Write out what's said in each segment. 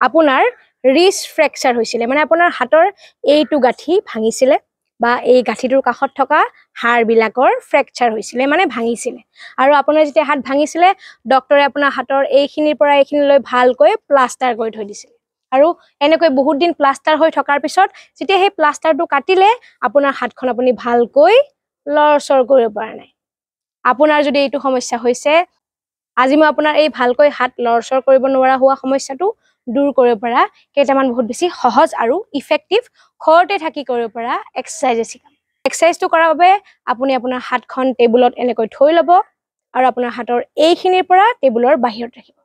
আপোনাৰ wrist fracture হৈছিলে মানে আপোনাৰ হাতৰ এইটো গাঁঠি ভাঙিছিলে বা এই গাঁঠিটোৰ কাষত থকা হাড়বিলাকৰ ফ্ৰেকচাৰ হৈছিলে মানে ভাঙিছিলে আৰু আপোনাৰ যেতিয়া হাত ভাঙিছিলে ডক্টৰে আপোনাৰ হাতৰ এইখিনিৰ পৰা এইখিনিলৈ ভালকৈ প্লাষ্টাৰ কৰি থৈ দিছিল আৰু এনেকৈ বহুত দিন প্লাষ্টাৰ হৈ থকাৰ পিছত যেতিয়া সেই প্লাষ্টাৰটো কাটিলে আপোনাৰ হাতখন আপুনি ভালকৈ লৰচৰ কৰিব পৰা নাই আপোনাৰ যদি এইটো সমস্যা হৈছে আজি মই আপোনাৰ এই ভালকৈ হাত লৰচৰ কৰিব নোৱাৰা হোৱা সমস্যাটো দূৰ কৰিব পৰা কেইটামান বহুত বেছি সহজ আৰু ইফেক্টিভ ঘৰতে থাকি কৰিব পৰা এক্সাৰসাইজ শিকাম এক্সাৰসাইজটো কৰাৰ বাবে আপুনি আপোনাৰ হাতখন টেবুলত এনেকৈ থৈ ল'ব আৰু আপোনাৰ হাতৰ এইখিনিৰ পৰা টেবুলৰ বাহিৰত ৰাখিব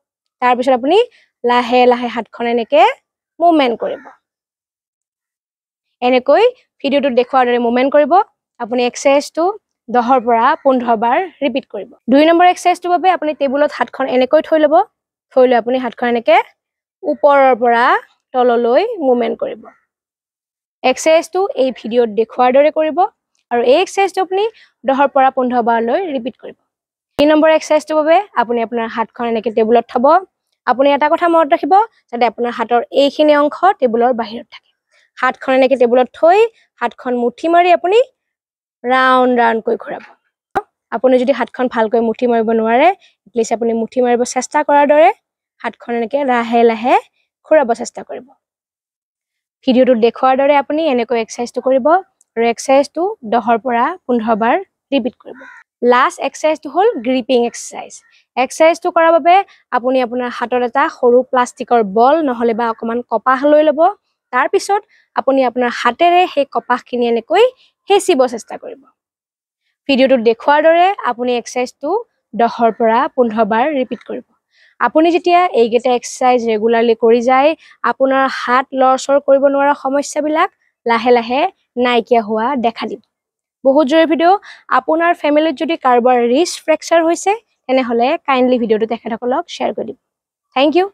তাৰ পিছত আপুনি লাহে লাহে হাতখন এনেকৈ মুভমেন্ট কৰিব এনেকৈ ভিডিওটোত দেখুৱাৰ দৰে মুভমেন্ট কৰিব আপুনি এক্সাৰসাইজটো 10 পৰা 15 বাৰ ৰিপিট কৰিব 2 নম্বৰ এক্সাৰসাইজটোৰ বাবে আপুনি টেবুলত হাতখন এনেকৈ থৈ ল'ব থৈ লৈ আপুনি হাতখন এনেকৈ ওপৰৰ পৰা তললৈ মুভমেন্ট কৰিব এক্সাৰসাইজটো এই ভিডিওত দেখুৱাৰ দৰে কৰিব আৰু এই এক্সাৰসাইজটো আপুনি 10 পৰা 15 বাৰলৈ ৰিপিট কৰিব 3 নম্বৰ এক্সাৰসাইজটোৰ বাবে আপুনি আপোনাৰ হাতখন এনেকৈ টেবুলত থব আপুনি এটা কথা মনত ৰাখিব যাতে আপোনাৰ হাতৰ এইখিনি অংশ টেবুলৰ বাহিৰত থাকে হাতখন এনেকৈ টেবুলত থৈ হাতখন মুঠি মাৰি আপুনি ৰাউন্ড কৈ ঘূৰাব আপুনি যদি হাতখন ভালকৈ মুঠি মাৰিব নোৱাৰে প্লিজ আপুনি মুঠি মাৰিব চেষ্টা কৰাৰ দৰে হাতখন এনেকৈ লাহে লাহে ঘূৰাব চেষ্টা কৰিব ভিডিওটোত দেখুৱাৰ দৰে আপুনি এনেকৈ এক্সাৰসাইজটো কৰিব আৰু এক্সাৰসাইজটো 10 পৰা 15 বাৰ ৰিপিট কৰিব লাষ্ট এক্সাৰসাইজটো হ'ল গ্ৰিপিং এক্সাৰসাইজ এক্সাৰসাইজটো কৰাৰ বাবে আপুনি আপোনাৰ হাতত এটা সৰু প্লাষ্টিকৰ বল নহলে বা অকমান কপাহ লৈ ল'ব তাৰ পিছত আপুনি আপোনাৰ হাতেৰে সেই কপাহখিনি এনেকৈ হেঁচিব চেষ্টা কৰিব ভিডিওটোত দেখুৱাৰ দৰে আপুনি এক্সাৰসাইজটো 10 পৰা 15 বাৰ ৰিপিট কৰিব আপুনি যেতিয়া এইকেইটা এক্সাৰসাইজ ৰেগুলাৰলি কৰি যায় আপোনাৰ হাত লৰচৰ কৰিব নোৱাৰা সমস্যাবিলাক লাহে লাহে নাইকিয়া হোৱা দেখা দিব বহুত জৰুৰী ভিডিও আপোনাৰ ফ্যামিলিত যদি কাৰোবাৰ ৰিষ্ট ফ্ৰেকচাৰ হৈছে তেনেহলে কাইন্ডলি ভিডিওটো তেখেতসকলক শেয়াৰ কৰি দিব থ্যাংক ইউ